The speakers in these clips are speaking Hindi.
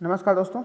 नमस्कार दोस्तों,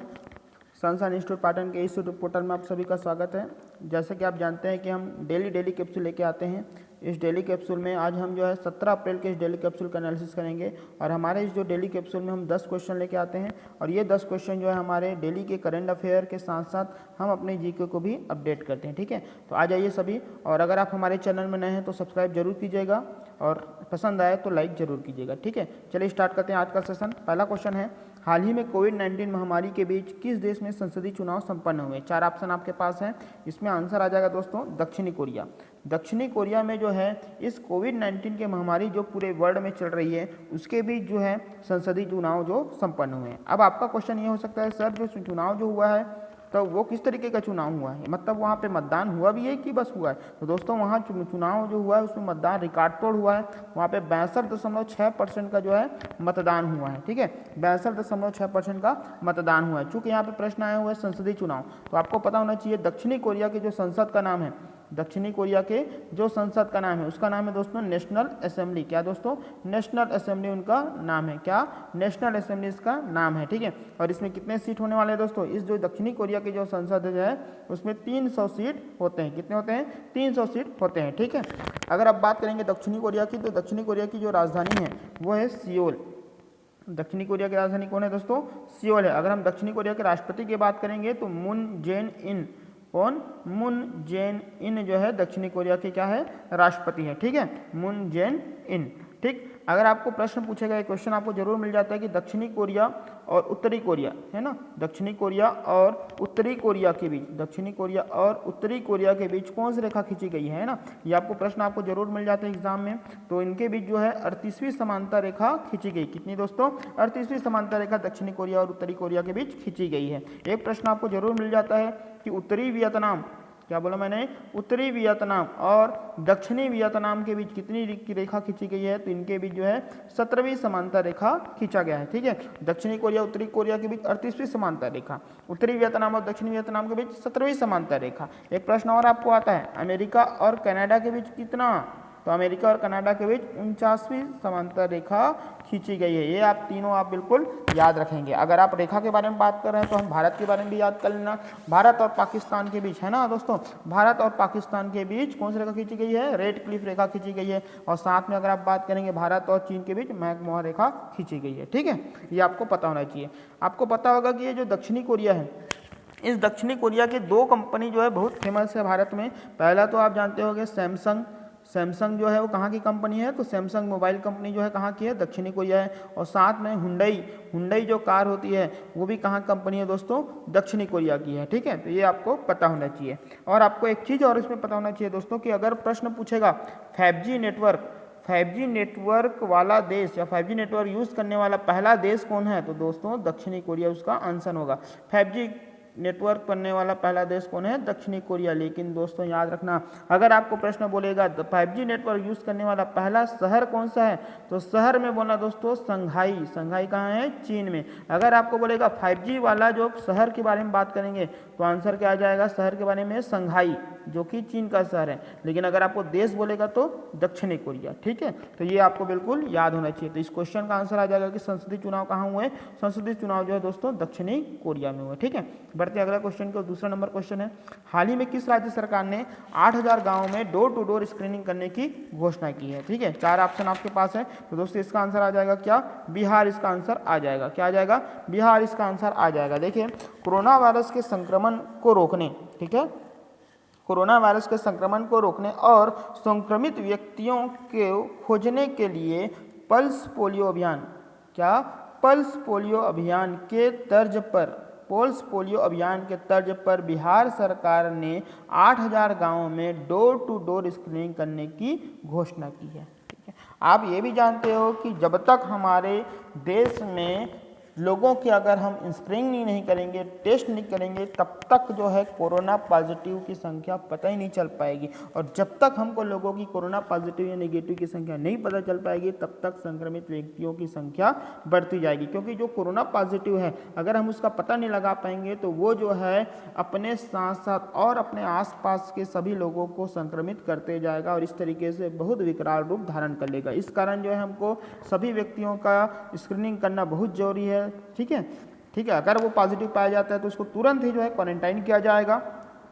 सनशाइन इंस्टीट्यूट पाटन के इस यूट्यूब पोर्टल में आप सभी का स्वागत है। जैसे कि आप जानते हैं कि हम डेली कैप्सूल लेके आते हैं। इस डेली कैप्सूल में आज हम जो है 17 अप्रैल के इस डेली कैप्सूल का एनालिसिस करेंगे और हमारे इस जो डेली कैप्सूल में हम 10 क्वेश्चन लेके आते हैं और ये 10 क्वेश्चन जो है हमारे डेली के करंट अफेयर के साथ साथ हम अपने जीके को भी अपडेट करते हैं। ठीक है, तो आ जाइए सभी। और अगर आप हमारे चैनल में नए हैं तो सब्सक्राइब जरूर कीजिएगा और पसंद आए तो लाइक जरूर कीजिएगा। ठीक है, चलिए स्टार्ट करते हैं आज का सेशन। पहला क्वेश्चन है, हाल ही में कोविड-19 महामारी के बीच किस देश में संसदीय चुनाव संपन्न हुए? 4 ऑप्शन आपके पास हैं। इसमें आंसर आ जाएगा दोस्तों दक्षिणी कोरिया। दक्षिणी कोरिया में जो है इस कोविड-19 के महामारी जो पूरे वर्ल्ड में चल रही है उसके बीच जो है संसदीय चुनाव जो संपन्न हुए हैं। अब आपका क्वेश्चन ये हो सकता है, सर जो चुनाव जो हुआ है तो वो किस तरीके का चुनाव हुआ है, मतलब वहाँ पे मतदान हुआ भी है कि बस हुआ है? तो दोस्तों वहाँ चुनाव जो हुआ है उसमें मतदान रिकॉर्ड तोड़ हुआ है। वहाँ पे 62.6% का जो है मतदान हुआ है। ठीक है, 62.6% का मतदान हुआ है। चूंकि यहाँ पे प्रश्न आया हुआ है संसदीय चुनाव, तो आपको पता होना चाहिए दक्षिणी कोरिया के जो संसद का नाम है, दक्षिणी कोरिया के जो संसद का नाम है उसका नाम है दोस्तों नेशनल असेंबली। क्या दोस्तों? नेशनल असेंबली उनका नाम है। क्या? नेशनल असेंबली इसका नाम है। ठीक है, और इसमें कितने सीट होने वाले हैं दोस्तों? इस जो दक्षिणी कोरिया के जो संसद है उसमें 300 सीट होते हैं। कितने होते हैं? 300 सीट होते हैं। ठीक है, अगर आप बात करेंगे दक्षिणी कोरिया की, तो दक्षिणी कोरिया की जो राजधानी है वो है सियोल। दक्षिणी कोरिया की राजधानी कौन है दोस्तों? सियोल है। अगर हम दक्षिणी कोरिया के राष्ट्रपति की बात करेंगे तो मून जेन इन, कौन? मून जेन इन जो है दक्षिणी कोरिया के क्या है? राष्ट्रपति है। ठीक है, मून जेन इन। ठीक, अगर आपको प्रश्न पूछेगा, एक क्वेश्चन आपको जरूर मिल जाता है कि दक्षिणी कोरिया और उत्तरी कोरिया है ना, दक्षिणी कोरिया और उत्तरी कोरिया के बीच, दक्षिणी कोरिया और उत्तरी कोरिया के बीच कौन सी रेखा खींची गई है ना, ये आपको प्रश्न आपको जरूर मिल जाता है एग्जाम में। तो इनके बीच जो है 38वीं समांतर रेखा खींची गई। कितनी दोस्तों? 38वीं समांतर रेखा दक्षिणी कोरिया और उत्तरी कोरिया के बीच खींची गई है। एक प्रश्न आपको जरूर मिल जाता है कि उत्तरी वियतनाम, क्या बोला मैंने? उत्तरी वियतनाम और दक्षिणी वियतनाम के बीच कितनी रेखा खींची गई है? तो इनके बीच जो है 17वीं समांतर रेखा खींचा गया है। ठीक है, दक्षिणी कोरिया उत्तरी कोरिया के बीच 38वीं समांतर रेखा, उत्तरी वियतनाम और दक्षिणी वियतनाम के बीच 17वीं समांतर रेखा। एक प्रश्न और आपको आता है, अमेरिका और कनाडा के बीच कितना? तो अमेरिका और कनाडा के बीच 49वीं समांतर रेखा खींची गई है। ये आप तीनों आप बिल्कुल याद रखेंगे। अगर आप रेखा के बारे में बात कर रहे हैं तो हम भारत के बारे में भी याद कर लेना। भारत और पाकिस्तान के बीच है ना दोस्तों, भारत और पाकिस्तान के बीच कौन सी रेखा खींची गई है? रेड क्लिफ रेखा खींची गई है। और साथ में अगर आप बात करेंगे भारत और चीन के बीच मैकमोहन रेखा खींची गई है। ठीक है, ये आपको पता होना चाहिए। आपको पता होगा कि ये जो दक्षिणी कोरिया है, इस दक्षिणी कोरिया के 2 कंपनी जो है बहुत फेमस है भारत में। पहला तो आप जानते होंगे सैमसंग। सैमसंग जो है वो कहाँ की कंपनी है? तो सैमसंग मोबाइल कंपनी जो है कहाँ की है? दक्षिणी कोरिया है। और साथ में हुंडई जो कार होती है वो भी कहाँ कंपनी है दोस्तों? दक्षिणी कोरिया की है। ठीक है, तो ये आपको पता होना चाहिए। और आपको एक चीज़ और इसमें पता होना चाहिए दोस्तों कि अगर प्रश्न पूछेगा 5G नेटवर्क वाला देश या 5G नेटवर्क यूज़ करने वाला पहला देश कौन है? तो दोस्तों दक्षिणी कोरिया उसका आंसर होगा। 5G नेटवर्क करने वाला पहला देश कौन है? दक्षिणी कोरिया। लेकिन दोस्तों याद रखना, अगर आपको प्रश्न बोलेगा 5G नेटवर्क यूज करने वाला पहला शहर कौन सा है, तो शहर में बोलना दोस्तों संघाई। संघाई कहाँ है? चीन में। अगर आपको बोलेगा 5G वाला जो शहर के बारे में बात करेंगे तो आंसर क्या आ जाएगा शहर के बारे में? संघाई, जो कि चीन का शहर है। लेकिन अगर आपको देश बोलेगा तो दक्षिणी कोरिया। ठीक है, तो ये आपको बिल्कुल याद होना चाहिए। तो इस क्वेश्चन का आंसर आ जाएगा कि संसदीय चुनाव कहाँ हुए? संसदीय चुनाव जो है दोस्तों दक्षिणी कोरिया में हुए। ठीक है, बढ़ते अगला क्वेश्चन को। दूसरा नंबर क्वेश्चन है, हाल ही में किस राज्य सरकार ने 8000 गांवों में डोर टू डोर स्क्रीनिंग करने की घोषणा की है? ठीक है, 4 ऑप्शन आपके पास है। तो दोस्तों इसका आंसर आ जाएगा क्या? बिहार इसका आंसर आ जाएगा। क्या आ जाएगा? बिहार इसका आंसर आ जाएगा। देखिए, कोरोना वायरस के संक्रमण को रोकने, ठीक है, कोरोना वायरस के संक्रमण को रोकने और संक्रमित व्यक्तियों को खोजने के लिए पल्स पोलियो अभियान, क्या? पल्स पोलियो अभियान के तर्ज पर, पल्स पोलियो अभियान के तर्ज पर बिहार सरकार ने 8000 गांवों में डोर टू डोर स्क्रीनिंग करने की घोषणा की है। ठीक है, आप ये भी जानते हो कि जब तक हमारे देश में लोगों की अगर हम स्क्रीनिंग नहीं करेंगे, टेस्ट नहीं करेंगे, तब तक जो है कोरोना पॉजिटिव की संख्या पता ही नहीं चल पाएगी। और जब तक हमको लोगों की कोरोना पॉजिटिव या नेगेटिव की संख्या नहीं पता चल पाएगी तब तक संक्रमित व्यक्तियों की संख्या बढ़ती जाएगी। क्योंकि जो कोरोना पॉजिटिव है अगर हम उसका पता नहीं लगा पाएंगे तो वो जो है अपने साथ साथ और अपने आसपास के सभी लोगों को संक्रमित करते जाएगा और इस तरीके से बहुत विकराल रूप धारण कर लेगा। इस कारण जो है हमको सभी व्यक्तियों का स्क्रीनिंग करना बहुत जरूरी है। ठीक है, ठीक है। अगर वो पॉजिटिव पाया जाता है तो उसको तुरंत ही जो है क्वारंटाइन किया जाएगा,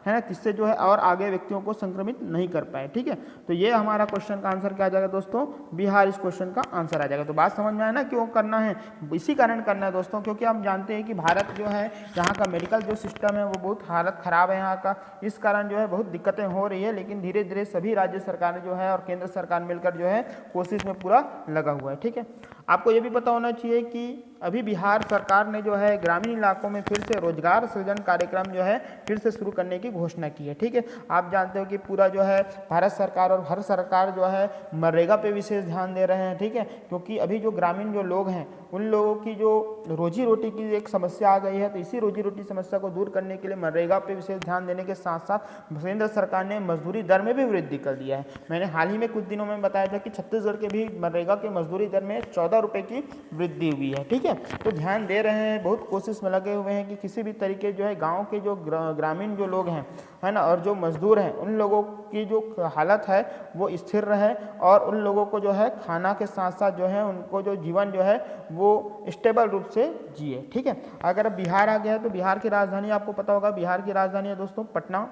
है ना, जिससे जो है और आगे व्यक्तियों को संक्रमित नहीं कर पाए। ठीक है, तो ये हमारा क्वेश्चन का आंसर क्या आ जाएगा दोस्तों, बिहार इस क्वेश्चन का आंसर आ जाएगा। तो बात समझ में आया ना क्यों करना है, इसी कारण करना है दोस्तों, क्योंकि हम जानते हैं कि भारत जो है यहाँ का मेडिकल जो सिस्टम है वो बहुत हालत ख़राब है यहाँ का, इस कारण जो है बहुत दिक्कतें हो रही है। लेकिन धीरे धीरे सभी राज्य सरकार जो है और केंद्र सरकार मिलकर जो है कोशिश में पूरा लगा हुआ है। ठीक है, आपको ये भी पता होना चाहिए कि अभी बिहार सरकार ने जो है ग्रामीण इलाकों में फिर से रोजगार सृजन कार्यक्रम जो है फिर से शुरू करने की घोषणा की है। ठीक है, आप जानते हो कि पूरा जो है भारत सरकार और हर सरकार जो है मनरेगा पे विशेष ध्यान दे रहे हैं। ठीक है, क्योंकि अभी जो ग्रामीण जो लोग हैं उन लोगों की जो रोजी रोटी की एक समस्या आ गई है, तो इसी रोजी रोटी समस्या को दूर करने के लिए मनरेगा पे विशेष ध्यान देने के साथ साथ केंद्र सरकार ने मजदूरी दर में भी वृद्धि कर दिया है। मैंने हाल ही में कुछ दिनों में बताया था कि छत्तीसगढ़ के भी मनरेगा के मजदूरी दर में 14 रुपये की वृद्धि हुई है। ठीक है, तो ध्यान दे रहे हैं, बहुत कोशिश में लगे हुए हैं कि किसी भी तरीके जो है गाँव के जो ग्रामीण जो लोग हैं, है ना, और जो मजदूर हैं उन लोगों की जो हालत है वो स्थिर रहे और उन लोगों को जो है खाना के साथ साथ जो है उनको जो जीवन जो है वो स्टेबल रूप से जिए। ठीक है, अगर बिहार आ गया है तो बिहार की राजधानी आपको पता होगा, बिहार की राजधानी है दोस्तों पटना।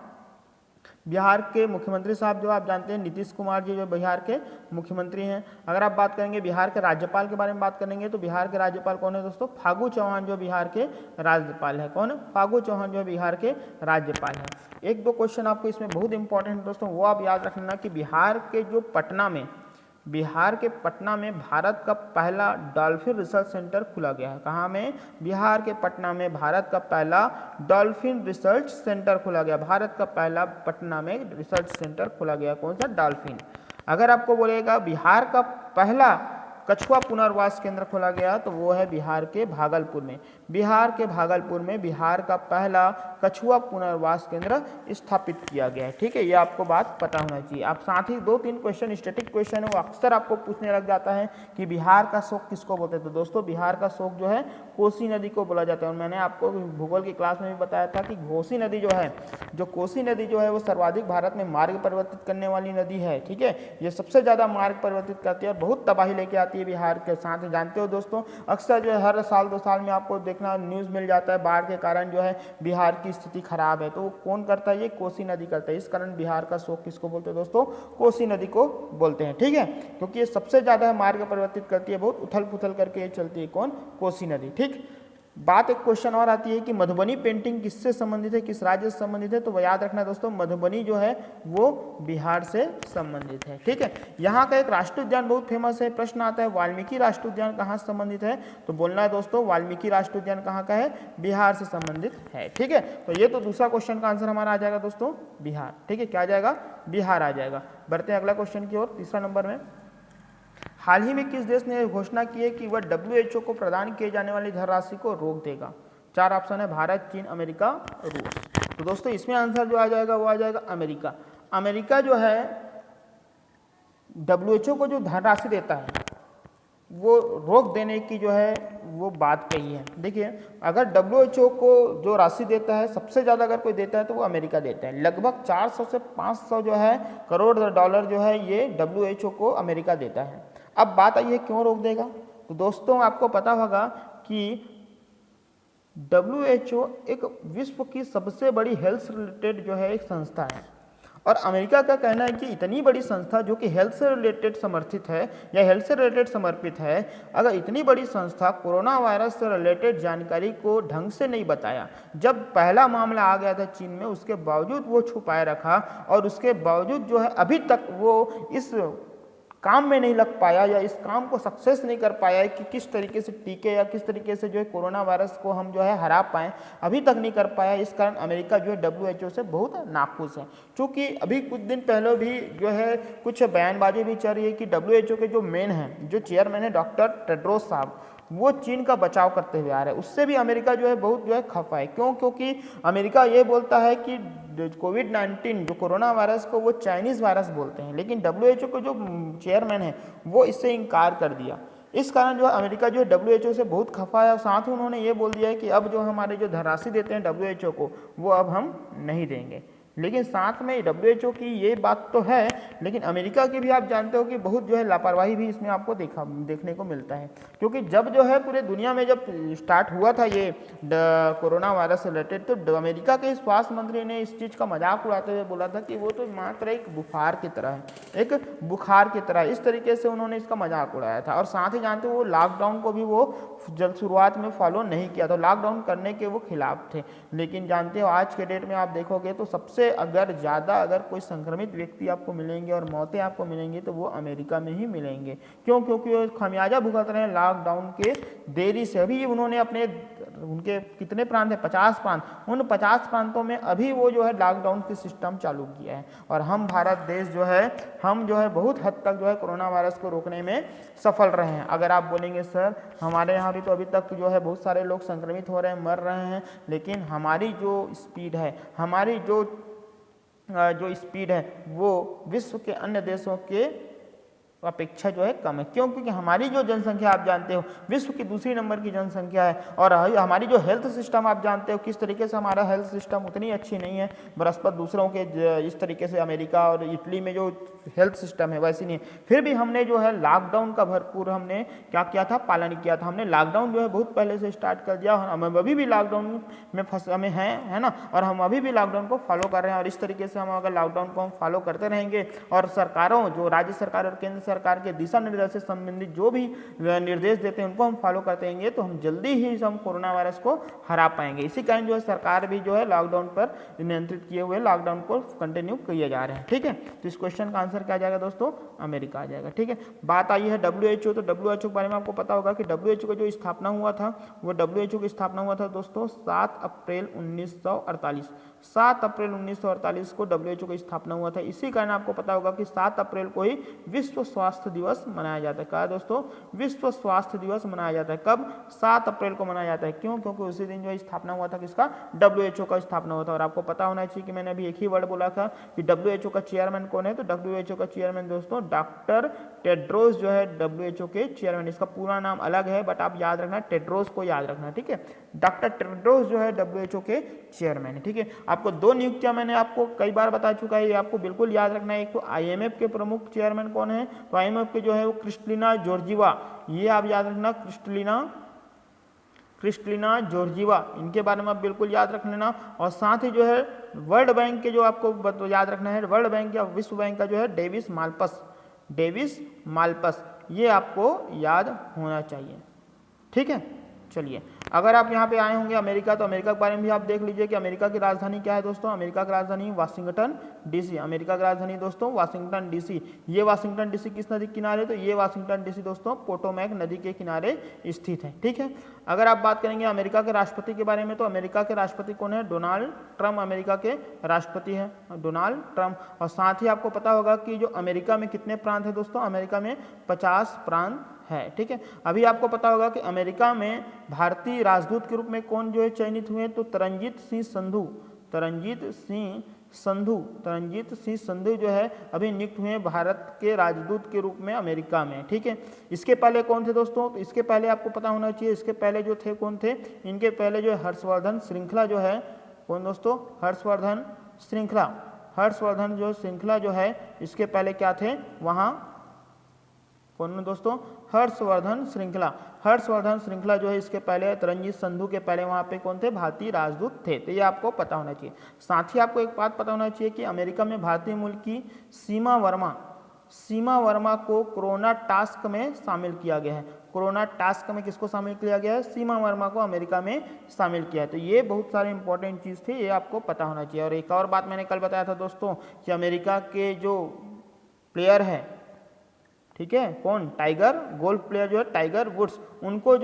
बिहार के मुख्यमंत्री साहब जो आप जानते हैं नीतीश कुमार जी जो बिहार के मुख्यमंत्री हैं। अगर आप बात करेंगे बिहार के राज्यपाल के बारे में बात करेंगे तो बिहार के राज्यपाल कौन है दोस्तों, फागू चौहान जो बिहार के राज्यपाल है। कौन, फागू चौहान जो बिहार के राज्यपाल है। एक दो क्वेश्चन आपको इसमें बहुत इंपॉर्टेंट है दोस्तों, वो आप याद रखना कि बिहार के जो पटना में भारत का पहला डॉल्फिन रिसर्च सेंटर खुला गया है। कहाँ में, बिहार के पटना में भारत का पहला डॉल्फिन रिसर्च सेंटर खुला गया। भारत का पहला पटना में रिसर्च सेंटर खुला गया, कौन सा, डॉल्फिन। अगर आपको बोलेगा बिहार का पहला कछुआ पुनर्वास केंद्र खोला गया तो वो है बिहार के भागलपुर में। बिहार के भागलपुर में बिहार का पहला कछुआ पुनर्वास केंद्र स्थापित किया गया है। ठीक है, ये आपको बात पता होना चाहिए। आप साथ ही 2-3 क्वेश्चन स्टैटिक क्वेश्चन है वो अक्सर आपको पूछने लग जाता है कि बिहार का शोक किसको बोलते हैं। तो दोस्तों बिहार का शोक जो है कोसी नदी को बोला जाता है। और मैंने आपको भूगोल की क्लास में भी बताया था कि कोसी नदी जो है वो सर्वाधिक भारत में मार्ग परिवर्तित करने वाली नदी है। ठीक है, ये सबसे ज़्यादा मार्ग परिवर्तित करती है और बहुत तबाही लेके आती है बिहार के साथ। जानते हो दोस्तों अक्सर जो है हर साल 2 साल में आपको देखना न्यूज़ मिल जाता है बाढ़ के कारण जो है बिहार की स्थिति खराब है। तो वो कौन करता है, ये कोसी नदी करता है। इस कारण बिहार का शोक किसको बोलते हैं दोस्तों, कोसी नदी को बोलते हैं। ठीक है, क्योंकि ये सबसे ज़्यादा मार्ग परिवर्तित करती है, बहुत उथल पुथल करके ये चलती है, कौन, कोसी नदी। ठीक, बात एक क्वेश्चन और आती है कि मधुबनी पेंटिंग किससे संबंधित है, किस राज्य से संबंधित है। तो वो याद रखना दोस्तों मधुबनी जो है वो बिहार से संबंधित है। ठीक है, यहाँ का एक राष्ट्रीय उद्यान बहुत फेमस है। प्रश्न आता है वाल्मीकि राष्ट्रीय उद्यान कहाँ से संबंधित है, तो बोलना है दोस्तों वाल्मीकि राष्ट्रीय उद्यान कहाँ का है, बिहार से संबंधित है। ठीक है, तो ये तो दूसरा क्वेश्चन का आंसर हमारा आ जाएगा दोस्तों बिहार। ठीक है, क्या आ जाएगा, बिहार आ जाएगा। बढ़ते हैं अगला क्वेश्चन की ओर, तीसरा नंबर में। हाल ही में किस देश ने घोषणा की है कि वह WHO को प्रदान किए जाने वाली धनराशि को रोक देगा। 4 ऑप्शन है, भारत, चीन, अमेरिका, रूस। तो दोस्तों इसमें आंसर जो आ जाएगा वो आ जाएगा अमेरिका। अमेरिका जो है WHO को जो धनराशि देता है वो रोक देने की जो है वो बात कही है। देखिए अगर WHO को जो राशि देता है सबसे ज़्यादा अगर कोई देता है तो वो अमेरिका देता है। लगभग 400 से 500 जो है करोड़ डॉलर जो है ये WHO को अमेरिका देता है। अब बात आई है क्यों रोक देगा, तो दोस्तों आपको पता होगा कि WHO एक विश्व की सबसे बड़ी हेल्थ से रिलेटेड जो है एक संस्था है और अमेरिका का कहना है कि इतनी बड़ी संस्था जो कि हेल्थ से रिलेटेड समर्थित है या हेल्थ से रिलेटेड समर्पित है, अगर इतनी बड़ी संस्था कोरोना वायरस से रिलेटेड जानकारी को ढंग से नहीं बताया, जब पहला मामला आ गया था चीन में उसके बावजूद वो छुपाए रखा और उसके बावजूद जो है अभी तक वो इस काम में नहीं लग पाया या इस काम को सक्सेस नहीं कर पाया है कि किस तरीके से टीके या किस तरीके से जो है कोरोना वायरस को हम जो है हरा पाएँ, अभी तक नहीं कर पाया। इस कारण अमेरिका जो है WHO से बहुत नाखुश है। क्योंकि अभी कुछ दिन पहले भी जो है कुछ बयानबाजी भी चल रही है कि WHO के जो मेन हैं, जो चेयरमैन है डॉक्टर टेड्रोस साहब, वो चीन का बचाव करते हुए आ रहे हैं। उससे भी अमेरिका जो है बहुत जो है खफा है। क्यों, क्योंकि अमेरिका ये बोलता है कि कोविड-19 जो कोरोना वायरस को वो चाइनीज़ वायरस बोलते हैं, लेकिन WHO के जो चेयरमैन है वो इससे इनकार कर दिया। इस कारण जो है अमेरिका जो है WHO से बहुत खफा है और साथ ही उन्होंने ये बोल दिया है कि अब जो हमारे जो धनराशि देते हैं WHO को वो अब हम नहीं देंगे। लेकिन साथ में WHO की ये बात तो है, लेकिन अमेरिका की भी आप जानते हो कि बहुत जो है लापरवाही भी इसमें आपको देखने को मिलता है। क्योंकि जब जो है पूरे दुनिया में जब स्टार्ट हुआ था ये कोरोना वायरस से रिलेटेड, तो अमेरिका के स्वास्थ्य मंत्री ने इस चीज़ का मजाक उड़ाते हुए बोला था कि वो तो मात्र एक बुखार की तरह है, एक बुखार की तरह, इस तरीके से उन्होंने इसका मजाक उड़ाया था। और साथ ही जानते हो वो लॉकडाउन को भी वो जब शुरुआत में फॉलो नहीं किया, तो लॉकडाउन करने के वो खिलाफ थे। लेकिन जानते हो आज के डेट में आप देखोगे तो सबसे अगर कोई संक्रमित व्यक्ति आपको मिलेंगे और मौतें आपको मिलेंगी तो वो अमेरिका में ही मिलेंगे। क्यों? क्योंकि वो खमियाजा भुगत रहे हैं लॉकडाउन के देरी से। अभी उन्होंने उनके कितने प्रांत है, 50 प्रांत, उन 50 प्रांतों में अभी वो जो है लॉकडाउन की सिस्टम चालू किया है। और हम भारत देश जो है, हम जो है बहुत हद तक जो है कोरोना वायरस को रोकने में सफल रहे हैं। अगर आप बोलेंगे सर हमारे यहाँ भी तो अभी तक जो है बहुत सारे लोग संक्रमित हो रहे हैं, मर रहे हैं, लेकिन हमारी जो स्पीड है, हमारी जो स्पीड है वो विश्व के अन्य देशों के अपेक्षा जो है कम है। क्यों? क्योंकि हमारी जो जनसंख्या आप जानते हो विश्व की दूसरी नंबर की जनसंख्या है, और हमारी जो हेल्थ सिस्टम आप जानते हो किस तरीके से हमारा हेल्थ सिस्टम उतनी अच्छी नहीं है बरस्पत दूसरों के, इस तरीके से अमेरिका और इटली में जो हेल्थ सिस्टम है वैसी नहीं है। फिर भी हमने जो है लॉकडाउन का भरपूर हमने क्या किया था, पालन किया था। हमने लॉकडाउन जो है बहुत पहले से स्टार्ट कर दिया, हम अभी भी लॉकडाउन में हमें है ना, और हम अभी भी लॉकडाउन को फॉलो कर रहे हैं। और इस तरीके से हम अगर लॉकडाउन को हम फॉलो करते रहेंगे और सरकारों, जो राज्य सरकार और केंद्र सरकार के दिशा निर्देश से संबंधित जो भी निर्देश देते हैं उनको हम फॉलो करते रहेंगे, तो हम जल्दी ही हम कोरोना वायरस को हरा पाएंगे। इसी कारण जो है सरकार भी जो है लॉकडाउन पर नियंत्रित किए हुए लॉकडाउन को कंटिन्यू किए जा रहे हैं। ठीक है, तो इस क्वेश्चन का आंसर क्या आ जाएगा दोस्तों, अमेरिका आ जाएगा। ठीक है, बात आई है WHO, तो WHO के बारे में आपको पता होगा कि WHO का जो स्थापना हुआ था वो WHO की स्थापना हुआ था दोस्तों 7 अप्रैल 1948। 7 अप्रैल 1948 को WHO की स्थापना हुआ था। इसी कारण आपको पता होगा कि 7 अप्रैल को ही विश्व स्वास्थ्य दिवस मनाया जाता है। क्या दोस्तों, विश्व स्वास्थ्य दिवस मनाया जाता है। कब? 7 अप्रैल को मनाया जाता है। क्यों? क्योंकि उसी दिन जो स्थापना हुआ था किसका, WHO का स्थापना हुआ था। और आपको पता होना चाहिए कि मैंने अभी एक ही वर्ड बोला था कि WHO का चेयरमैन कौन है, तो WHO का चेयरमैन दोस्तों डॉक्टर टेड्रोस जो है WHO के चेयरमैन। इसका पूरा नाम अलग है बट आप याद रखना, टेड्रोस को याद रखना। ठीक है, डॉक्टर टेड्रोस जो है WHO के चेयरमैन है। ठीक है, आपको 2 नियुक्तियां मैंने आपको कई बार बता चुका है, ये आपको बिल्कुल याद रखना है। एक तो IMF के प्रमुख चेयरमैन कौन है, तो IMF के जो है वो क्रिस्टलिना जॉर्जिवा, ये आप याद रखना, क्रिस्टलिना जॉर्जिवा, इनके बारे में आप बिल्कुल याद रख लेना। और साथ ही जो है वर्ल्ड बैंक के जो आपको याद रखना है, वर्ल्ड बैंक या विश्व बैंक का जो है डेविस माल्पस, ये आपको याद होना चाहिए। ठीक है, चलिए अगर आप यहाँ पे आए होंगे अमेरिका, तो अमेरिका के बारे में भी आप देख लीजिए कि अमेरिका की राजधानी क्या है दोस्तों। अमेरिका की राजधानी वाशिंगटन DC। अमेरिका की राजधानी दोस्तों वाशिंगटन DC। ये वाशिंगटन DC किस नदी के किनारे, तो ये वाशिंगटन DC दोस्तों पोटोमैक नदी के किनारे स्थित है। ठीक है, अगर आप बात करेंगे अमेरिका के राष्ट्रपति के बारे में, तो अमेरिका के राष्ट्रपति कौन है, डोनाल्ड ट्रम्प अमेरिका के राष्ट्रपति है, डोनाल्ड ट्रम्प। और साथ ही आपको पता होगा कि जो अमेरिका में कितने प्रांत है दोस्तों, अमेरिका में 50 प्रांत है। ठीक है, अभी आपको पता होगा कि अमेरिका में भारतीय राजदूत के रूप में कौन जो है चयनित हुए, तो तरनजीत सिंह संधू जो है अभी नियुक्त हुए भारत के राजदूत के रूप में अमेरिका में। ठीक है, इसके पहले कौन थे दोस्तों, तो इसके पहले आपको पता होना चाहिए, इसके पहले जो थे कौन थे, इनके पहले जो है हर्षवर्धन श्रृंखला जो है, कौन दोस्तों, हर्षवर्धन श्रृंखला जो है, इसके पहले क्या थे वहाँ, कौन दोस्तों, हर्षवर्धन श्रृंखला जो है इसके पहले, तरनजीत संधू के पहले वहाँ पे कौन थे, भारतीय राजदूत थे। तो ये आपको पता होना चाहिए। साथ ही आपको एक बात पता होना चाहिए कि अमेरिका में भारतीय मूल की सीमा वर्मा को कोरोना टास्क में शामिल किया गया है। कोरोना टास्क में किसको शामिल किया गया है, सीमा वर्मा को अमेरिका में शामिल किया है। तो ये बहुत सारे इंपॉर्टेंट चीज़ थी, ये आपको पता होना चाहिए। और एक और बात मैंने कल बताया था दोस्तों कि अमेरिका के जो प्लेयर है, ठीक है, कौन, टाइगर गोल्फ प्लेयर जो है टाइगर वुड्स, उनको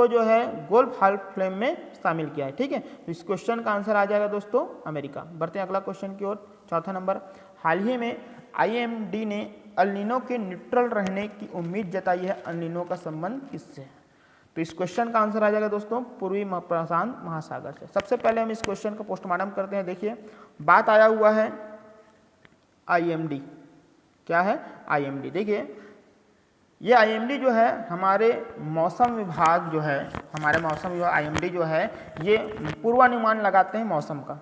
जो है गोल्फ हॉल ऑफ फेम में शामिल किया है। ठीक है, तो इस क्वेश्चन का आंसर आ जाएगा दोस्तों अमेरिका। बढ़ते हैं अगला क्वेश्चन की ओर, चौथा नंबर। हाल ही में IMD ने अल नीनो के न्यूट्रल रहने की उम्मीद जताई है, अल नीनो का संबंध किससे है? तो इस क्वेश्चन का आंसर आ जाएगा दोस्तों पूर्वी प्रशांत महासागर से। सबसे पहले हम इस क्वेश्चन का पोस्टमार्टम करते हैं। देखिए, बात आया हुआ है IMD, क्या है IMD। देखिए, ये IMD जो है हमारे मौसम विभाग जो है, IMD जो है ये पूर्वानुमान लगाते हैं मौसम का।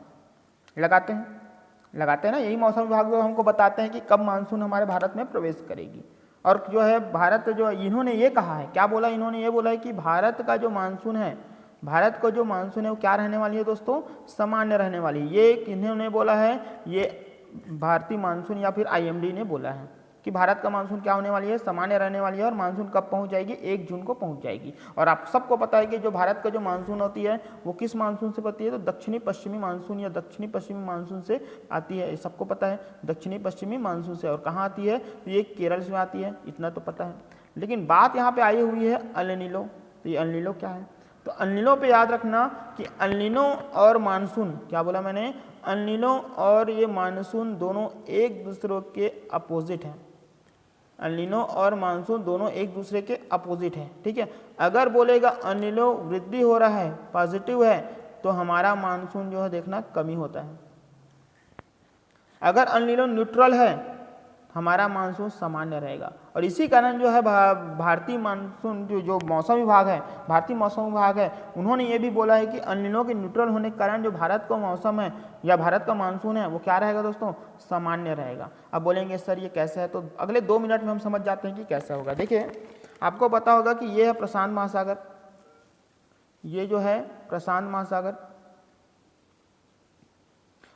लगाते हैं ना, यही मौसम विभाग जो हमको बताते हैं कि कब मानसून हमारे भारत में प्रवेश करेगी। और जो है भारत जो इन्होंने ये कहा है, क्या बोला इन्होंने, ये बोला है कि भारत का जो मानसून है, भारत को जो मानसून है वो क्या रहने वाली है दोस्तों, सामान्य रहने वाली है। ये इन्होंने बोला है, ये भारतीय मानसून या फिर IMD ने बोला है कि भारत का मानसून क्या होने वाली है, सामान्य रहने वाली है। और मानसून कब पहुंच जाएगी, 1 जून को पहुंच जाएगी। और आप सबको पता है कि जो भारत का जो मानसून होती है वो किस मानसून से बनती है, तो दक्षिणी पश्चिमी मानसून या दक्षिणी पश्चिमी मानसून से आती है। सबको पता है दक्षिणी पश्चिमी मानसून से। और कहाँ आती है, तो ये केरल से आती है, इतना तो पता है। लेकिन बात यहाँ पे आई हुई है अल नीनो। तो ये अल नीनो क्या है, तो अल नीनो पे याद रखना कि अल नीनो और मानसून, क्या बोला मैंने, अल नीनो और ये मानसून दोनों एक दूसरे के अपोजिट हैं। अल नीनो और मानसून दोनों एक दूसरे के अपोजिट हैं, ठीक है। अगर बोलेगा अल नीनो वृद्धि हो रहा है, पॉजिटिव है, तो हमारा मानसून जो है देखना कमी होता है। अगर अल नीनो न्यूट्रल है, हमारा मानसून सामान्य रहेगा। और इसी कारण जो है भारतीय मानसून जो मौसम विभाग है, भारतीय मौसम विभाग है, उन्होंने ये भी बोला है कि अल नीनो के न्यूट्रल होने के कारण जो भारत का मौसम है या भारत का मानसून है वो क्या रहेगा दोस्तों, सामान्य रहेगा। अब बोलेंगे सर ये कैसे है, तो अगले 2 मिनट में हम समझ जाते हैं कि कैसे होगा। देखिए आपको पता होगा कि ये है प्रशांत महासागर, ये जो है प्रशांत महासागर,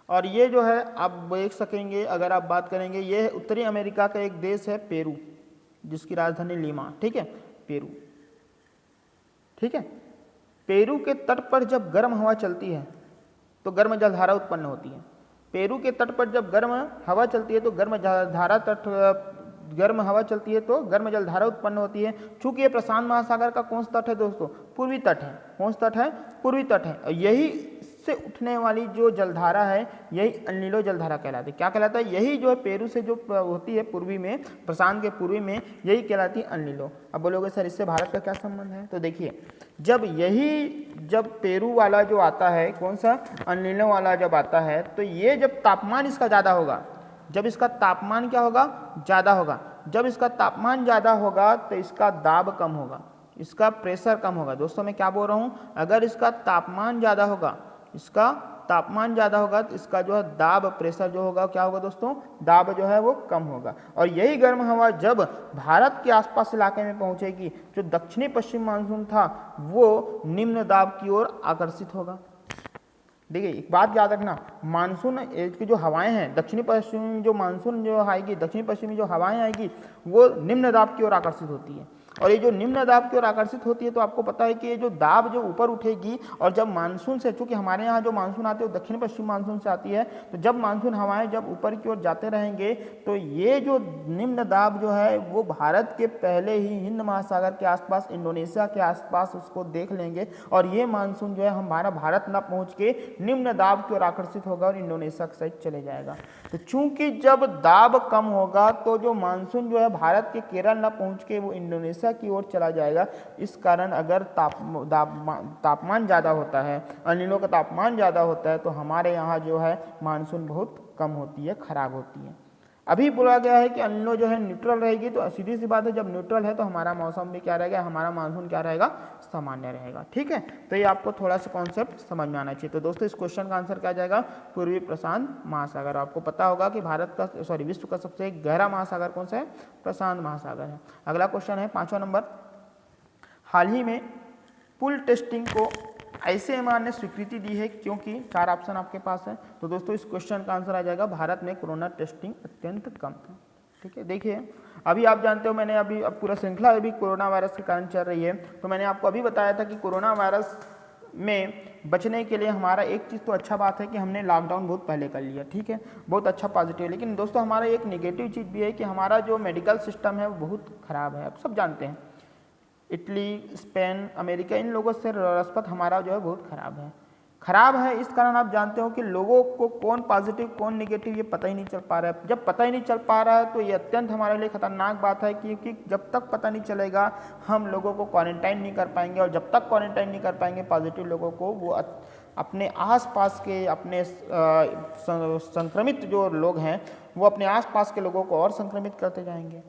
और ये जो है आप देख सकेंगे, अगर आप बात करेंगे, ये है उत्तरी अमेरिका का एक देश है पेरू, जिसकी राजधानी लीमा, ठीक है, पेरू, ठीक है। पेरू के तट पर जब गर्म हवा चलती है तो गर्म जलधारा उत्पन्न होती है। पेरू के तट पर जब गर्म हवा चलती है तो गर्म हवा चलती है तो गर्म जलधारा उत्पन्न होती है। चूंकि ये प्रशांत महासागर का कौन सा तट है दोस्तों, पूर्वी तट है। कौन सा तट है, पूर्वी तट है। और यही से उठने वाली जो जलधारा है यही अल नीनो जलधारा कहलाती है। क्या कहलाता है, यही जो है पेरू से जो होती है पूर्वी में, प्रशांत के पूर्वी में, यही कहलाती है अल नीनो। अब बोलोगे सर इससे भारत का क्या संबंध है, तो देखिए जब पेरू वाला जो आता है, कौन सा, अल नीनो वाला जब आता है, तो ये जब तापमान इसका ज़्यादा होगा, जब इसका तापमान क्या होगा, ज़्यादा होगा, जब इसका तापमान ज़्यादा होगा तो इसका दाब कम होगा, इसका प्रेशर कम होगा। दोस्तों मैं क्या बोल रहा हूँ, अगर इसका तापमान ज़्यादा होगा, इसका तापमान ज़्यादा होगा तो इसका जो है दाब, प्रेशर जो होगा क्या होगा दोस्तों, दाब जो है वो कम होगा। और यही गर्म हवा जब भारत के आसपास इलाके में पहुंचेगी, जो दक्षिणी पश्चिम मानसून था वो निम्न दाब की ओर आकर्षित होगा। देखिए एक बात याद रखना, मानसून की जो हवाएं हैं, दक्षिणी पश्चिमी जो मानसून जो आएगी, दक्षिणी पश्चिमी जो हवाएं आएगी वो निम्न दाब की ओर आकर्षित होती है। और ये जो निम्न दाब की ओर आकर्षित होती है तो आपको पता है कि ये जो दाब जो ऊपर उठेगी, और जब मानसून से, चूंकि हमारे यहाँ जो मानसून आती है वो दक्षिण पश्चिम मानसून से आती है, तो जब मानसून हवाएं जब ऊपर की ओर जाते रहेंगे तो ये जो निम्न दाब जो है वो भारत के पहले ही हिंद महासागर के आसपास, इंडोनेशिया के आसपास उसको देख लेंगे, और ये मानसून जो है हमारा भारत न पहुँच के निम्न दाब की ओर आकर्षित होगा और इंडोनेशिया की साइड चले जाएगा। तो चूंकि जब दाब कम होगा तो जो मानसून जो है भारत के केरल न पहुँच के वो इंडोनेशिया की ओर चला जाएगा। इस कारण अगर तापमान ज़्यादा होता है, अल नीनो का तापमान ज़्यादा होता है, तो हमारे यहाँ जो है मानसून बहुत कम होती है, खराब होती है। अभी बोला गया है कि अल नीनो जो है न्यूट्रल रहेगी, तो सीधी सी बात है जब न्यूट्रल है तो हमारा मौसम भी क्या रहेगा, हमारा मानसून क्या रहेगा, सामान्य रहेगा, ठीक है। तो ये आपको थोड़ा सा कॉन्सेप्ट समझ में आना चाहिए। तो दोस्तों इस क्वेश्चन का आंसर क्या जाएगा, पूर्वी प्रशांत महासागर। आपको पता होगा कि विश्व का सबसे गहरा महासागर कौन सा है, प्रशांत महासागर है। अगला क्वेश्चन है 5वां नंबर, हाल ही में पुल टेस्टिंग को ICMR ने स्वीकृति दी है क्योंकि, 4 ऑप्शन आपके पास है। तो दोस्तों इस क्वेश्चन का आंसर आ जाएगा, भारत में कोरोना टेस्टिंग अत्यंत कम था, ठीक है। देखिए अभी आप जानते हो, मैंने अभी अब पूरा श्रृंखला अभी कोरोना वायरस के कारण चल रही है, तो मैंने आपको अभी बताया था कि कोरोना वायरस में बचने के लिए हमारा एक चीज़ तो अच्छा बात है कि हमने लॉकडाउन बहुत पहले कर लिया, ठीक है, बहुत अच्छा पॉजिटिव। लेकिन दोस्तों हमारा एक नेगेटिव चीज़ भी है कि हमारा जो मेडिकल सिस्टम है वो बहुत ख़राब है। आप सब जानते हैं इटली, स्पेन, अमेरिका, इन लोगों से नस्बत हमारा जो है बहुत खराब है। इस कारण आप जानते हो कि लोगों को कौन पॉजिटिव कौन नेगेटिव ये पता ही नहीं चल पा रहा है। जब पता ही नहीं चल पा रहा है तो ये अत्यंत हमारे लिए खतरनाक बात है, क्योंकि जब तक पता नहीं चलेगा हम लोगों को क्वारंटाइन नहीं कर पाएंगे, और जब तक क्वारंटाइन नहीं कर पाएंगे पॉजिटिव लोगों को, वो अपने आसपास के अपने संक्रमित जो लोग हैं वो अपने आसपास के लोगों को और संक्रमित करते जाएंगे।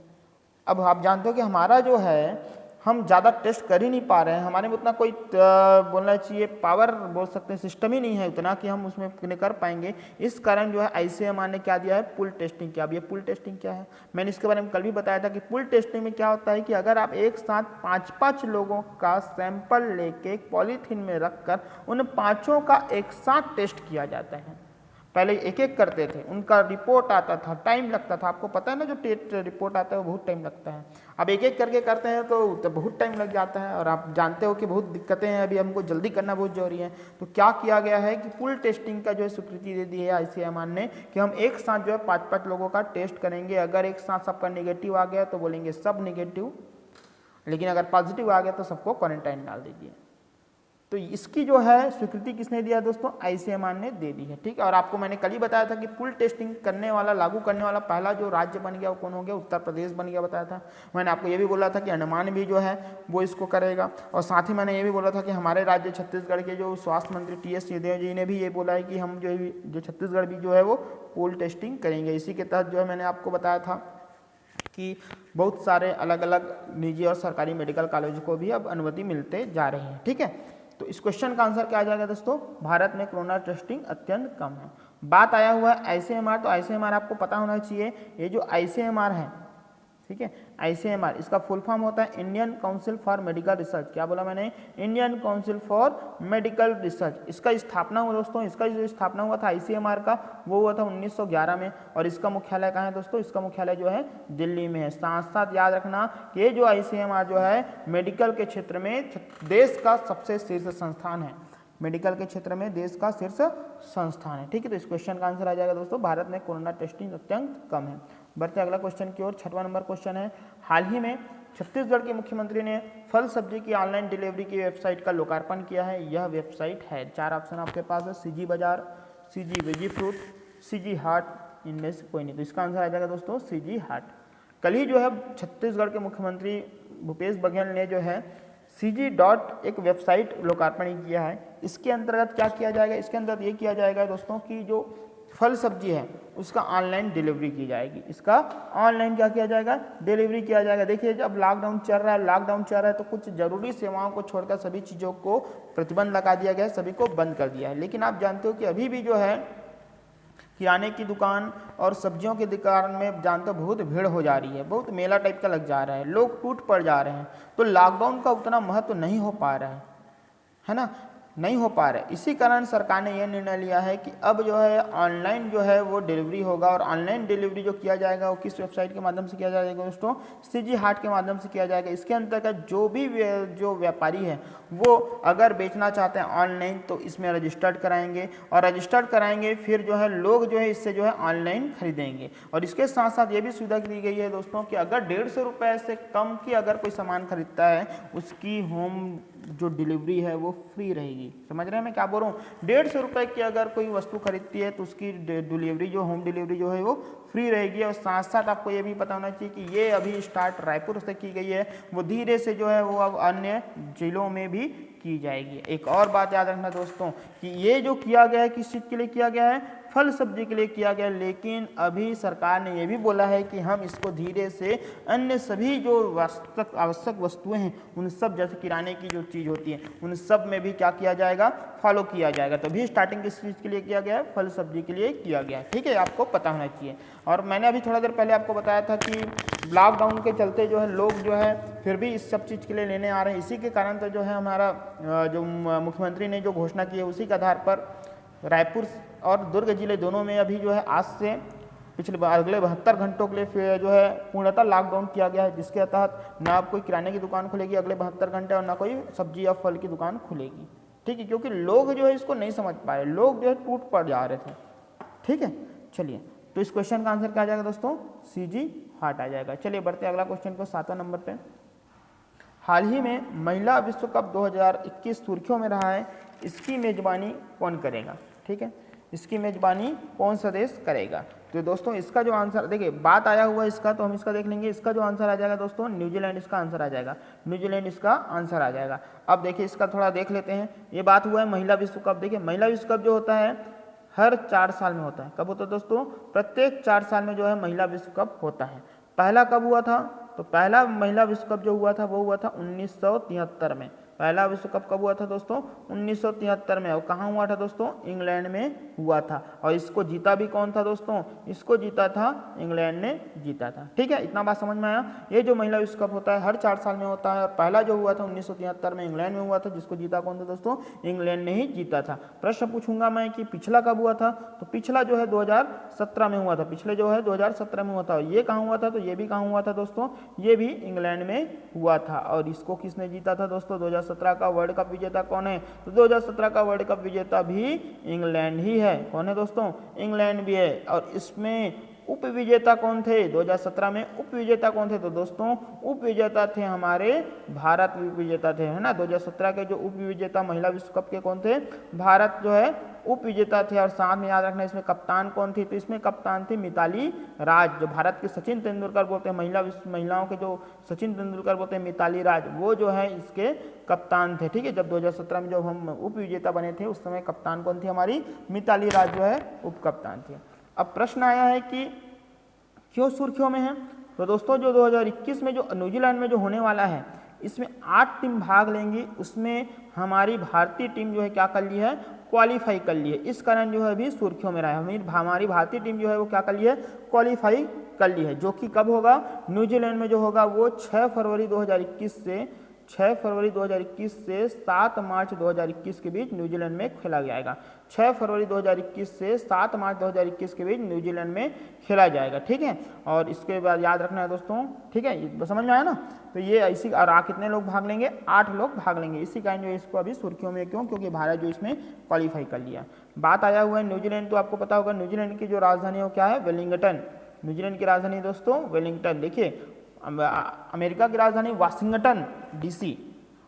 अब आप जानते हो कि हमारा जो है हम ज़्यादा टेस्ट कर ही नहीं पा रहे हैं, हमारे में उतना कोई बोलना चाहिए पावर बोल सकते हैं सिस्टम ही नहीं है उतना कि हम उसमें कर पाएंगे। इस कारण जो है ICMR ने क्या दिया है, पुल टेस्टिंग किया। अब ये पुल टेस्टिंग क्या है, मैंने इसके बारे में कल भी बताया था कि पुल टेस्टिंग में क्या होता है कि अगर आप एक साथ 5-5 लोगों का सैंपल लेके एक पॉलीथीन में रखकर उन 5 का एक साथ टेस्ट किया जाता है। पहले एक एक करते थे, उनका रिपोर्ट आता था, टाइम लगता था, आपको पता है ना जो टेस्ट रिपोर्ट आता है वो बहुत टाइम लगता है। अब एक एक करके करते हैं तो बहुत टाइम लग जाता है और आप जानते हो कि बहुत दिक्कतें हैं, अभी हमको जल्दी करना बहुत जरूरी है। तो क्या किया गया है कि पुल टेस्टिंग का जो है स्वीकृति दे दी है ICMR ने कि हम एक साथ जो है 5-5 लोगों का टेस्ट करेंगे। अगर एक साथ सबका निगेटिव आ गया तो बोलेंगे सब निगेटिव, लेकिन अगर पॉजिटिव आ गया तो सबको क्वारंटाइन डाल दीजिए। तो इसकी जो है स्वीकृति किसने दिया दोस्तों, ICMR ने दे दी है। ठीक है, और आपको मैंने कल ही बताया था कि पुल टेस्टिंग करने वाला, लागू करने वाला पहला जो राज्य बन गया वो कौन हो गया, उत्तर प्रदेश बन गया, बताया था। मैंने आपको ये भी बोला था कि अंडमान भी जो है वो इसको करेगा, और साथ ही मैंने ये भी बोला था कि हमारे राज्य छत्तीसगढ़ के जो स्वास्थ्य मंत्री TS सिंहदेव जी ने भी ये बोला है कि हम जो छत्तीसगढ़ भी जो है वो पुल टेस्टिंग करेंगे। इसी के तहत जो है मैंने आपको बताया था कि बहुत सारे अलग अलग निजी और सरकारी मेडिकल कॉलेज को भी अब अनुमति मिलते जा रही है। ठीक है, तो इस क्वेश्चन का आंसर क्या आ जाएगा दोस्तों, भारत में कोरोना टेस्टिंग अत्यंत कम है। बात आया हुआ है ICMR, तो ICMR आपको पता होना चाहिए। ये जो ICMR है, ठीक है, ICMR इसका फुल फॉर्म होता है Indian council for medical research. क्या बोला मैंने, Indian council for medical research. इसका स्थापना हुआ दोस्तों, इसका जो स्थापना हुआ था ICMR का वो हुआ था 1911 में, और इसका मुख्यालय कहाँ है दोस्तों, इसका मुख्यालय जो है दिल्ली में है। साथ साथ याद रखना कि ये जो ICMR जो है मेडिकल के क्षेत्र में देश का सबसे शीर्ष संस्थान है, मेडिकल के क्षेत्र में देश का शीर्ष संस्थान है। ठीक है, तो इस क्वेश्चन का आंसर आ जाएगा दोस्तों, भारत में कोरोना टेस्टिंग अत्यंत कम है। बढ़ते अगला क्वेश्चन की ओर, 6वां नंबर क्वेश्चन है, हाल ही में छत्तीसगढ़ के मुख्यमंत्री ने फल सब्जी की ऑनलाइन डिलीवरी की वेबसाइट का लोकार्पण किया है। यह वेबसाइट है, 4 ऑप्शन आपके पास है, CG बाजार, CG वेजी फ्रूट, CG हाट, इनमें से कोई नहीं। तो इसका आंसर आ जाएगा दोस्तों CG हाट। कल ही जो है छत्तीसगढ़ के मुख्यमंत्री भूपेश बघेल ने जो है CG डॉट एक वेबसाइट लोकार्पण किया है। इसके अंतर्गत क्या किया जाएगा, इसके अंतर्गत ये किया जाएगा दोस्तों कि जो फल सब्जी है उसका ऑनलाइन डिलीवरी की जाएगी। इसका ऑनलाइन क्या किया जाएगा, डिलीवरी किया जाएगा। देखिए जब लॉकडाउन चल रहा है तो कुछ जरूरी सेवाओं को छोड़कर सभी चीज़ों को प्रतिबंध लगा दिया गया है, सभी को बंद कर दिया है। लेकिन आप जानते हो कि अभी भी जो है किराने की दुकान और सब्जियों की दुकान में जानते हो बहुत भीड़ हो जा रही है, बहुत मेला टाइप का लग जा रहा है, लोग टूट पड़ जा रहे हैं। तो लॉकडाउन का उतना महत्व नहीं हो पा रहा है ना, नहीं हो पा रहा है। इसी कारण सरकार ने यह निर्णय लिया है कि अब जो है ऑनलाइन जो है वो डिलीवरी होगा, और ऑनलाइन डिलीवरी जो किया जाएगा वो किस वेबसाइट के माध्यम से किया जाएगा दोस्तों, CG हाट के माध्यम से किया जाएगा। इसके अंतर्गत जो भी जो व्यापारी है वो अगर बेचना चाहते हैं ऑनलाइन तो इसमें रजिस्टर्ड कराएंगे, और रजिस्टर्ड कराएंगे फिर जो है लोग जो है इससे जो है ऑनलाइन खरीदेंगे। और इसके साथ साथ ये भी सुविधा दी गई है दोस्तों कि अगर 150 रुपये से कम की अगर कोई सामान खरीदता है उसकी होम जो डिलीवरी है वो फ्री रहेगी। समझ रहे हैं मैं क्या बोल रहा हूँ, 150 रुपये की अगर कोई वस्तु खरीदती है तो उसकी डिलीवरी जो होम डिलीवरी जो है वो फ्री रहेगी। और साथ साथ आपको ये भी पता होना चाहिए कि ये अभी स्टार्ट रायपुर से की गई है, वो धीरे से जो है वो अब अन्य जिलों में भी की जाएगी। एक और बात याद रखना दोस्तों कि ये जो किया गया है किस चीज़ के लिए किया गया है, फल सब्जी के लिए किया गया, लेकिन अभी सरकार ने यह भी बोला है कि हम इसको धीरे से अन्य सभी जो आवश्यक वस्तुएं हैं उन सब, जैसे किराने की जो चीज़ होती है उन सब में भी क्या किया जाएगा, फॉलो किया जाएगा। तो भी स्टार्टिंग किस चीज़ के लिए किया गया है, फल सब्जी के लिए किया गया है। ठीक है, आपको पता होना चाहिए। और मैंने अभी थोड़ा देर पहले आपको बताया था कि लॉकडाउन के चलते जो है लोग जो है फिर भी इस सब चीज़ के लिए लेने आ रहे हैं। इसी के कारण तो जो है हमारा जो मुख्यमंत्री ने जो घोषणा की है उसी के आधार पर रायपुर और दुर्ग जिले दोनों में अभी जो है आज से पिछले अगले 72 घंटों के लिए फिर जो है पूर्णतः लॉकडाउन किया गया है, जिसके तहत ना कोई किराने की दुकान खुलेगी अगले 72 घंटे और ना कोई सब्जी या फल की दुकान खुलेगी। ठीक है, क्योंकि लोग जो है इसको नहीं समझ पाए, लोग जो है टूट पड़ जा रहे थे। ठीक है, चलिए तो इस क्वेश्चन का आंसर क्या आ जाएगा दोस्तों, CG हाट आ जाएगा। चलिए बढ़ते अगला क्वेश्चन को 7वां नंबर पे। हाल ही में महिला विश्व कप 2021 सुर्खियों में रहा है, इसकी मेजबानी कौन करेगा। ठीक है, इसकी मेजबानी कौन सा देश करेगा। तो दोस्तों इसका जो आंसर, देखिए बात आया हुआ इसका, तो हम इसका देख लेंगे। इसका जो आंसर आ जाएगा दोस्तों न्यूजीलैंड, इसका आंसर आ जाएगा न्यूजीलैंड, इसका आंसर आ जाएगा। अब देखिए इसका थोड़ा देख लेते हैं। ये बात हुआ है महिला विश्व कप। देखिए महिला विश्व कप जो होता है हर 4 साल में होता है। कब होता है दोस्तों, प्रत्येक 4 साल में जो है महिला विश्व कप होता है। पहला कब हुआ था, तो पहला महिला विश्व कप जो हुआ था वो हुआ था 1973 में। पहला विश्व कप कब हुआ था दोस्तों? 1973 में। और कहाँ हुआ था दोस्तों? इंग्लैंड में हुआ था। और इसको जीता भी कौन था दोस्तों? इसको जीता था इंग्लैंड ने जीता था। ठीक है, इतना बात समझ में आया। ये जो महिला विश्व कप होता है हर 4 साल में होता है, और पहला जो हुआ था 1973 में इंग्लैंड में हुआ था, जिसको जीता कौन था दोस्तों? इंग्लैंड ने ही जीता था। प्रश्न पूछूंगा मैं कि पिछला कब हुआ था, तो पिछला जो है 2017 में हुआ था। पिछले जो है 2017 में हुआ था। ये कहाँ हुआ था? तो ये भी कहाँ हुआ था दोस्तों? ये भी इंग्लैंड में हुआ था। और इसको किसने जीता था दोस्तों? 2017 का वर्ल्ड कप विजेता कौन है? तो 2017 का वर्ल्ड कप विजेता भी इंग्लैंड ही है। कौन है दोस्तों? इंग्लैंड भी है। और इसमें उप विजेता कौन थे? 2017 में उप विजेता कौन थे? तो दोस्तों उप विजेता थे हमारे भारत उप विजेता थे, है ना। 2017 के जो उप विजेता महिला विश्व कप के कौन थे? भारत जो है उप विजेता थे। और साथ में याद रखना इसमें कप्तान कौन थी? तो इसमें कप्तान थी मिताली राज, जो भारत के सचिन तेंदुलकर बोलते हैं। महिलाओं के जो सचिन तेंदुलकर बोलते हैं मिताली राज, वो जो है इसके कप्तान थे। ठीक है, जब 2017 में जब हम उप विजेता बने थे उस समय कप्तान कौन थी? हमारी मिताली राज जो है उप कप्तान थी। अब प्रश्न आया है कि क्यों सुर्खियों में है? तो दोस्तों जो 2021 में जो न्यूजीलैंड में जो होने वाला है, इसमें 8 टीम भाग लेंगी। उसमें हमारी भारतीय टीम जो है क्या कर ली है? क्वालिफाई कर ली है। इस कारण जो है अभी सुर्खियों में रहा है। हमारी भारतीय टीम जो है वो क्या कर ली है? क्वालिफाई कर ली है। जो कि कब होगा? न्यूजीलैंड में जो होगा वो 6 फरवरी 2021 से 7 मार्च 2021 के बीच न्यूजीलैंड में खेला जाएगा। 6 फरवरी 2021 से 7 मार्च 2021 के बीच न्यूजीलैंड में खेला जाएगा। ठीक है, और इसके बाद याद रखना है दोस्तों, ठीक है, ये समझ में आया ना। तो ये इसी और कितने लोग भाग लेंगे? 8 लोग भाग लेंगे। इसी कारण जो इसको अभी सुर्खियों में क्यों? क्योंकि भारत जो इसमें क्वालिफाई कर लिया। बात आया हुआ है न्यूजीलैंड, तो आपको पता होगा न्यूजीलैंड की जो राजधानी है क्या है? वेलिंगटन। न्यूजीलैंड की राजधानी दोस्तों वेलिंगटन। देखिए अमेरिका की राजधानी वाशिंगटन डीसी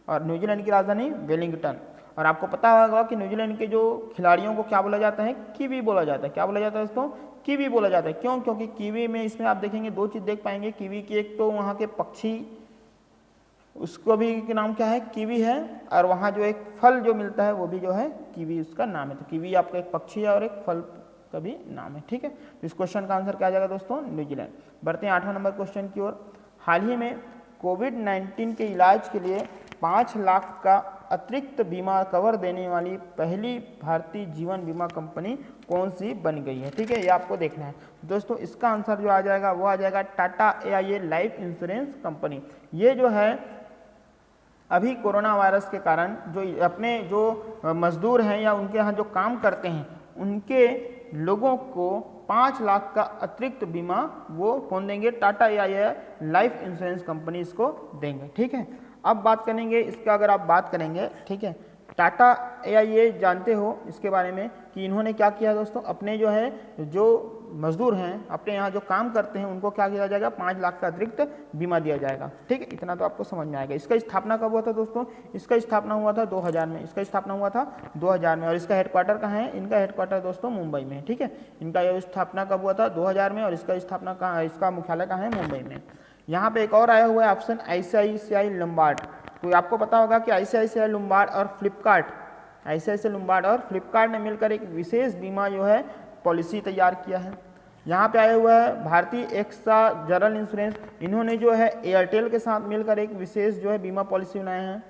और न्यूजीलैंड की राजधानी वेलिंगटन। और आपको पता होगा कि न्यूजीलैंड के जो खिलाड़ियों को क्या बोला जाता है? कीवी बोला जाता है। क्या बोला जाता है दोस्तों? कीवी बोला जाता है। क्यों? क्योंकि कीवी में इसमें आप देखेंगे 2 चीज़ देख पाएंगे कीवी की। एक तो वहाँ के पक्षी, उसको भी के नाम क्या है? कीवी है। और वहाँ जो एक फल जो मिलता है वो भी जो है कीवी उसका नाम है। तो कीवी आपका एक पक्षी है और एक फल का भी नाम है। ठीक है, तो इस क्वेश्चन का आंसर क्या आ जाएगा दोस्तों? न्यूजीलैंड। बढ़ते हैं 8वां नंबर क्वेश्चन की ओर। हाल ही में कोविड-19 के इलाज के लिए 5 लाख का अतिरिक्त बीमा कवर देने वाली पहली भारतीय जीवन बीमा कंपनी कौन सी बन गई है? ठीक है, ये आपको देखना है दोस्तों। इसका आंसर जो आ जाएगा वो आ जाएगा Tata AIA life insurance company. ये जो है अभी कोरोना वायरस के कारण जो अपने जो मजदूर हैं या उनके यहाँ जो काम करते हैं उनके लोगों को 5 लाख का अतिरिक्त बीमा वो कौन देंगे? Tata AIA life insurance company इसको देंगे। ठीक है, अब बात करेंगे इसका, अगर आप बात करेंगे, ठीक है, टाटा AIA जानते हो इसके बारे में कि इन्होंने क्या किया दोस्तों? अपने जो है जो मजदूर हैं अपने यहाँ जो काम करते हैं उनको क्या किया जाएगा? 5 लाख का अतिरिक्त बीमा दिया जाएगा। ठीक है, इतना तो आपको समझ में आएगा। इसका स्थापना कब हुआ था दोस्तों? इसका स्थापना हुआ था 2000 में। इसका स्थापना हुआ था 2000 में। और इसका हेडक्वार्टर कहाँ है? इनका हेडक्वार्टर दोस्तों मुंबई में है। ठीक है, इनका यह स्थापना कब हुआ था? 2000 में। और इसका स्थापना कहाँ? इसका मुख्यालय कहाँ है? मुंबई में। यहाँ पे एक और आया हुआ है ऑप्शन ICICI लॉम्बार्ड। तो आपको पता होगा कि ICICI लॉम्बार्ड और फ्लिपकार्ट ने मिलकर एक विशेष बीमा जो है पॉलिसी तैयार किया है। यहाँ पे आया हुआ है भारतीय एक्सा जनरल इंश्योरेंस। इन्होंने जो है एयरटेल के साथ मिलकर एक विशेष जो है बीमा पॉलिसी बनाया है।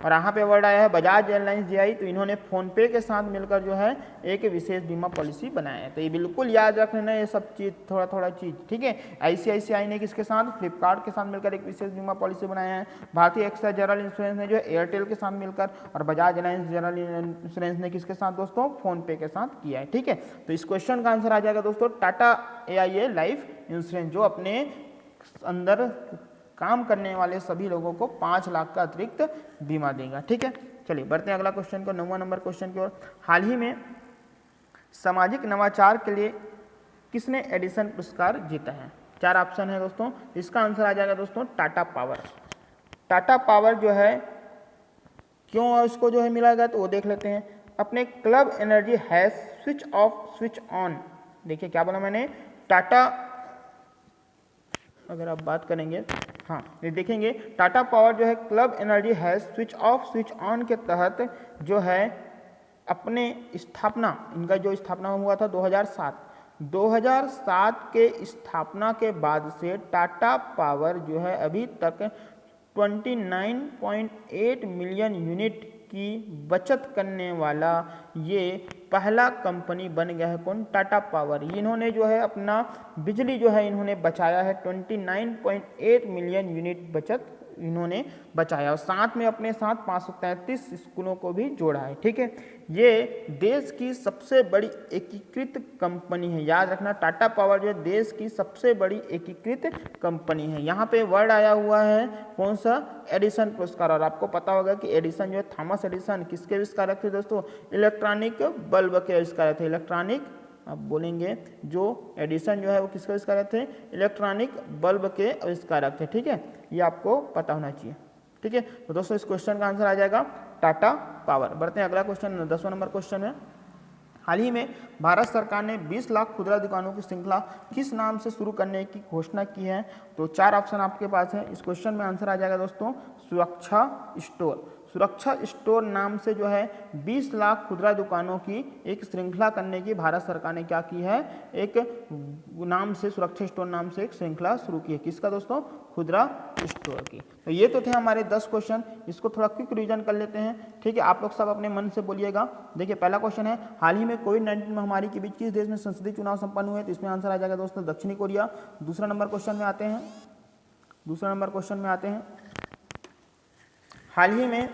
और यहाँ पे वर्ड आया है बजाज एयरलाइंस GI, तो इन्होंने फोनपे के साथ मिलकर जो है एक विशेष बीमा पॉलिसी बनाया है। तो ये बिल्कुल याद रख लेना ये सब चीज़, थोड़ा चीज़। ठीक है, ICICI ने किसके साथ? फ्लिपकार्ट के साथ मिलकर एक विशेष बीमा पॉलिसी बनाया है। भारतीय एक्सा जनरल इंश्योरेंस ने जो है एयरटेल के साथ मिलकर, और बजाज एयरलाइंस जनरल इंश्योरेंस ने किसके साथ दोस्तों? फोनपे के साथ किया है। ठीक है, तो इस क्वेश्चन का आंसर आ जाएगा दोस्तों टाटा AIA लाइफ इंश्योरेंस, जो अपने अंदर काम करने वाले सभी लोगों को 5 लाख का अतिरिक्त बीमा देगा। ठीक है, चलिए बढ़ते हैं अगला क्वेश्चन को, 9वां नंबर क्वेश्चन की ओर। हाल ही में सामाजिक नवाचार के लिए किसने एडिसन पुरस्कार जीता है? 4 ऑप्शन है दोस्तों। इसका आंसर आ जाएगा दोस्तों टाटा पावर। टाटा पावर जो है क्यों इसको जो है मिला, तो वो देख लेते हैं। अपने club energy has switch off switch on. देखिए क्या बोला मैंने? टाटा, अगर आप बात करेंगे, हाँ ये देखेंगे टाटा पावर जो है club energy has switch off switch on के तहत जो है अपने स्थापना, इनका जो स्थापना हुआ था 2007, 2007 के स्थापना के बाद से टाटा पावर जो है अभी तक 29.8 मिलियन यूनिट की बचत करने वाला ये पहला कंपनी बन गया है। कौन? टाटा पावर। इन्होंने जो है अपना बिजली जो है इन्होंने बचाया है, 29.8 मिलियन यूनिट बचत इन्होंने बचाया और साथ में अपने साथ 533 स्कूलों को भी जोड़ा है। ठीक है, ये देश की सबसे बड़ी एकीकृत कंपनी है। याद रखना, टाटा पावर जो है देश की सबसे बड़ी एकीकृत कंपनी है। यहाँ पे वर्ड आया हुआ है कौन सा? एडिसन पुरस्कार। और आपको पता होगा कि एडिसन जो है, थॉमस एडिसन किसके आविष्कारक थे दोस्तों? इलेक्ट्रॉनिक बल्ब के आविष्कारक थे। इलेक्ट्रॉनिक, आप बोलेंगे जो एडिसन जो है वो किसके आविष्कारक थे? इलेक्ट्रॉनिक बल्ब के आविष्कारक थे। ठीक है, ये आपको पता होना चाहिए। ठीक है, तो दोस्तों इस क्वेश्चन का आंसर आ जाएगा टाटा पावर। बढ़ते हैं अगला क्वेश्चन, 10वां नंबर क्वेश्चन है। हाल ही में भारत सरकार ने 20 लाख खुदरा दुकानों की श्रृंखला किस नाम से शुरू करने की घोषणा की है? तो 4 ऑप्शन आपके पास है। इस क्वेश्चन में आंसर आ जाएगा दोस्तों सुरक्षा स्टोर। सुरक्षा स्टोर नाम से जो है 20 लाख खुदरा दुकानों की एक श्रृंखला करने की भारत सरकार ने क्या की है? एक नाम से, सुरक्षा स्टोर नाम से एक श्रृंखला शुरू की है। किसका दोस्तों? खुदरा स्टोर की। तो ये तो थे हमारे 10 क्वेश्चन, इसको थोड़ा क्विक रिवीजन कर लेते हैं। ठीक है, आप लोग सब अपने मन से बोलिएगा। देखिए पहला क्वेश्चन है, हाल ही में कोविड-19 महामारी के बीच किस देश में संसदीय चुनाव संपन्न हुए? तो इसमें आंसर आ जाएगा दोस्तों दक्षिणी कोरिया। दूसरा नंबर क्वेश्चन में आते हैं, हाल ही में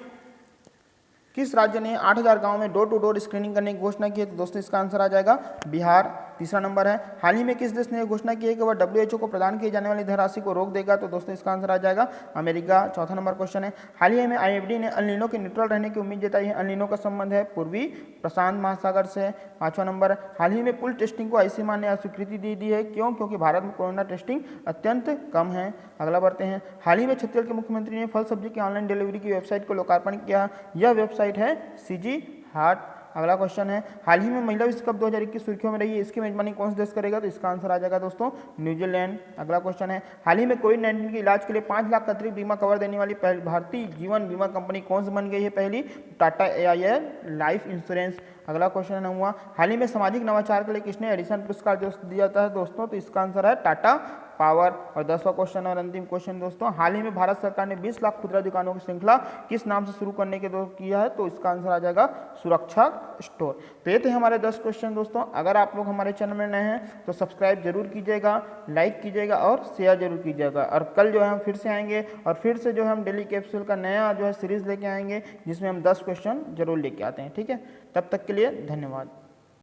किस राज्य ने 8000 गांव में डोर टू डोर स्क्रीनिंग करने की घोषणा की है? तो दोस्तों इसका आंसर आ जाएगा बिहार। तीसरा नंबर है, हाल ही में किस देश ने घोषणा की है कि वह WHO को प्रदान की जाने वाली धनराशि को रोक देगा? तो दोस्तों इसका आंसर आ जाएगा अमेरिका। चौथा नंबर क्वेश्चन है, हाल ही में IMD ने अल नीनो के न्यूट्रल रहने की उम्मीद जताई है। अल नीनो का संबंध है पूर्वी प्रशांत महासागर से। पांचवा नंबर, हाल ही में पुल टेस्टिंग को ICMR ने अस्वीकृति दे दी है। क्यों? क्योंकि भारत में कोरोना टेस्टिंग अत्यंत कम है। अगला बढ़ते हैं, हाल ही में छत्तीसगढ़ के मुख्यमंत्री ने फल सब्जी की ऑनलाइन डिलीवरी की वेबसाइट को लोकार्पण किया। यह वेबसाइट है CG हाट। अगला क्वेश्चन है, हाल ही में महिला विश्व कप 2021 सुर्खियों में रही है, इसकी मेजबानी कौन सा देश करेगा? तो इसका आंसर आ जाएगा दोस्तों न्यूजीलैंड। अगला क्वेश्चन है, हाल ही में कोविड-19 के इलाज के लिए 5 लाख का अतिरिक्त बीमा कवर देने वाली पहली भारतीय जीवन बीमा कंपनी कौन सी बन गई है? पहली टाटा AIA लाइफ इंश्योरेंस। अगला क्वेश्चन हुआ, हाल ही में सामाजिक नवाचार के लिए किसने एडिसन पुरस्कार दिया जाता है दोस्तों? तो इसका आंसर है टाटा पावर। और 10वां क्वेश्चन और अंतिम क्वेश्चन दोस्तों, हाल ही में भारत सरकार ने 20 लाख खुदरा दुकानों की श्रृंखला किस नाम से शुरू करने के किया है? तो इसका आंसर आ जाएगा सुरक्षा स्टोर। तो ये थे हमारे 10 क्वेश्चन दोस्तों। अगर आप लोग हमारे चैनल में नए हैं तो सब्सक्राइब जरूर कीजिएगा, लाइक कीजिएगा और शेयर जरूर कीजिएगा। और कल जो है हम फिर से आएंगे और फिर से जो है हम डेली कैप्सूल का नया जो है सीरीज लेके आएंगे, जिसमें हम 10 क्वेश्चन जरूर लेके आते हैं। ठीक है, तब तक के लिए धन्यवाद।